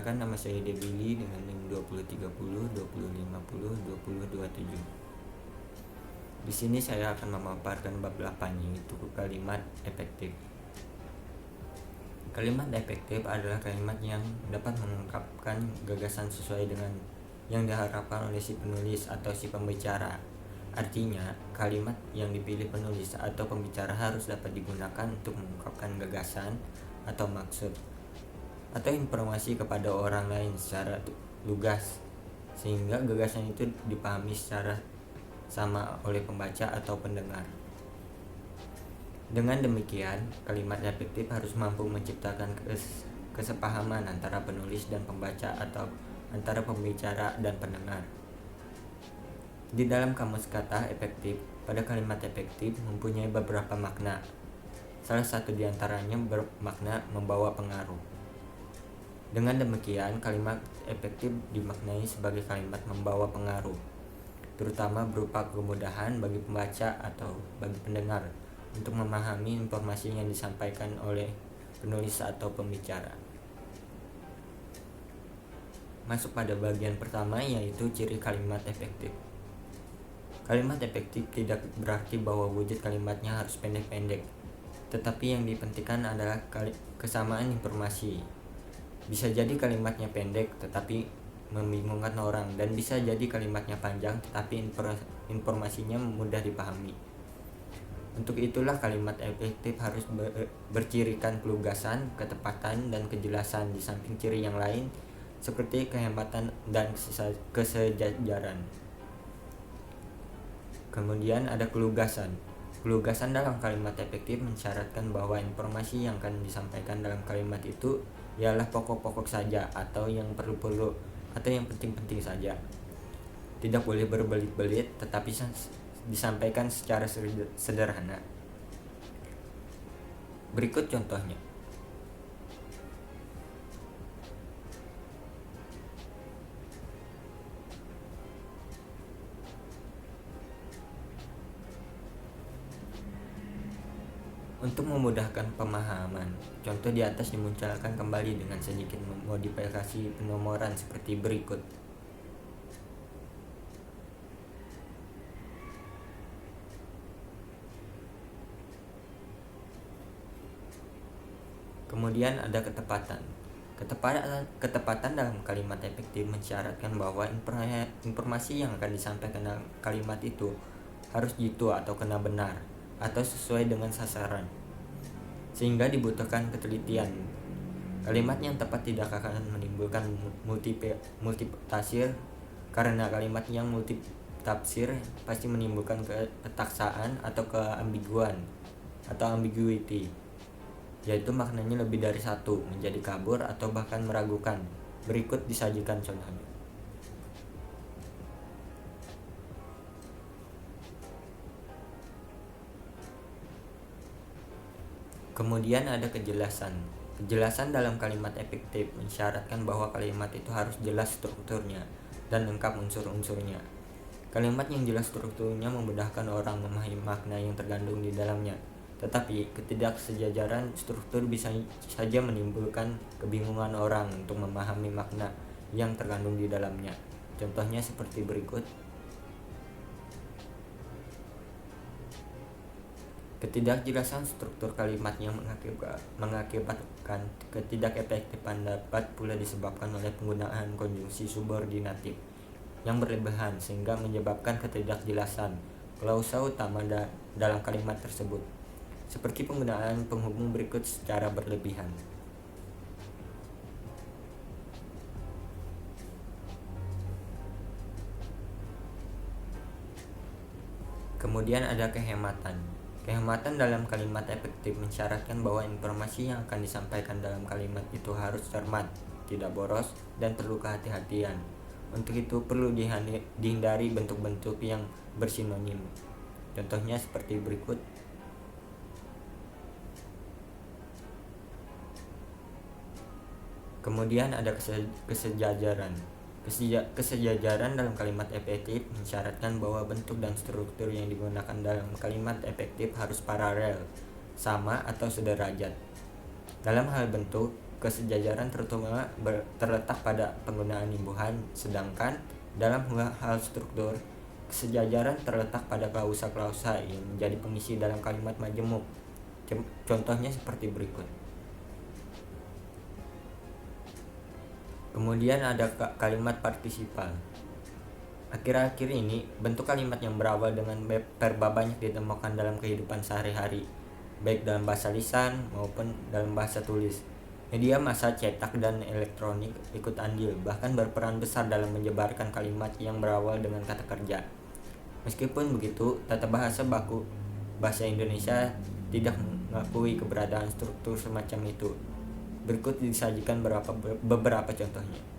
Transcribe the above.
Perkenalkan, nama saya Debili dengan NIM 2030 2050 2027. Di sini saya akan memaparkan bab 8, yaitu kalimat efektif. Kalimat efektif adalah kalimat yang dapat mengungkapkan gagasan sesuai dengan yang diharapkan oleh si penulis atau si pembicara. Artinya, kalimat yang dipilih penulis atau pembicara harus dapat digunakan untuk mengungkapkan gagasan atau maksud atau informasi kepada orang lain secara lugas, sehingga gagasan itu dipahami secara sama oleh pembaca atau pendengar. Dengan demikian, kalimat efektif harus mampu menciptakan kesepahaman antara penulis dan pembaca atau antara pembicara dan pendengar. Di dalam kamus kata efektif, pada kalimat efektif mempunyai beberapa makna. Salah satu di antaranya bermakna membawa pengaruh. Dengan demikian, kalimat efektif dimaknai sebagai kalimat membawa pengaruh, terutama berupa kemudahan bagi pembaca atau bagi pendengar untuk memahami informasi yang disampaikan oleh penulis atau pembicara. Masuk pada bagian pertama, yaitu ciri kalimat efektif. Kalimat efektif tidak berarti bahwa wujud kalimatnya harus pendek-pendek, tetapi yang dipentingkan adalah kesamaan informasi. Bisa jadi kalimatnya pendek tetapi membingungkan orang, dan bisa jadi kalimatnya panjang tetapi informasinya mudah dipahami. Untuk itulah kalimat efektif harus bercirikan kelugasan, ketepatan, dan kejelasan di samping ciri yang lain seperti kehematan dan kesejajaran. Kemudian ada kelugasan. Kelugasan dalam kalimat efektif mensyaratkan bahwa informasi yang akan disampaikan dalam kalimat itu ialah pokok-pokok saja atau yang perlu-perlu atau yang penting-penting saja. Tidak boleh berbelit-belit tetapi disampaikan secara sederhana. Berikut contohnya. Untuk memudahkan pemahaman, contoh di atas dimunculkan kembali dengan sedikit modifikasi penomoran seperti berikut. Kemudian ada ketepatan. Ketepatan dalam kalimat efektif mensyaratkan bahwa informasi yang akan disampaikan dalam kalimat itu harus jitu atau kena benar atau sesuai dengan sasaran, sehingga dibutuhkan ketelitian. Kalimat yang tepat tidak akan menimbulkan multitafsir, karena kalimat yang multitafsir pasti menimbulkan ketaksaan atau keambiguan atau ambiguity, yaitu maknanya lebih dari satu, menjadi kabur atau bahkan meragukan. Berikut disajikan contohnya. Kemudian ada kejelasan. Kejelasan dalam kalimat efektif mensyaratkan bahwa kalimat itu harus jelas strukturnya dan lengkap unsur-unsurnya. Kalimat yang jelas strukturnya memudahkan orang memahami makna yang terkandung di dalamnya. Tetapi ketidaksejajaran struktur bisa saja menimbulkan kebingungan orang untuk memahami makna yang terkandung di dalamnya. Contohnya seperti berikut. Ketidakjelasan struktur kalimatnya mengakibatkan ketidakefektifan, dapat pula disebabkan oleh penggunaan konjungsi subordinatif yang berlebihan sehingga menyebabkan ketidakjelasan klausa utama dalam kalimat tersebut, seperti penggunaan penghubung berikut secara berlebihan. Kemudian ada kehematan. Kehematan dalam kalimat efektif mensyaratkan bahwa informasi yang akan disampaikan dalam kalimat itu harus cermat, tidak boros, dan perlu kehati-hatian. Untuk itu perlu dihindari bentuk-bentuk yang bersinonim. Contohnya seperti berikut. Kemudian ada kesejajaran. Kesejajaran dalam kalimat efektif mensyaratkan bahwa bentuk dan struktur yang digunakan dalam kalimat efektif harus paralel, sama atau sederajat. Dalam hal bentuk, kesejajaran terutama terletak pada penggunaan imbuhan, sedangkan dalam hal struktur, kesejajaran terletak pada klausa-klausa yang menjadi pengisi dalam kalimat majemuk. Contohnya seperti berikut. Kemudian ada kalimat partisipal. Akhir-akhir ini, bentuk kalimat yang berawal dengan verba banyak ditemukan dalam kehidupan sehari-hari, baik dalam bahasa lisan maupun dalam bahasa tulis. Media massa cetak dan elektronik ikut andil, bahkan berperan besar dalam menyebarkan kalimat yang berawal dengan kata kerja. Meskipun begitu, tata bahasa baku bahasa Indonesia tidak mengakui keberadaan struktur semacam itu. Berikut disajikan beberapa contohnya.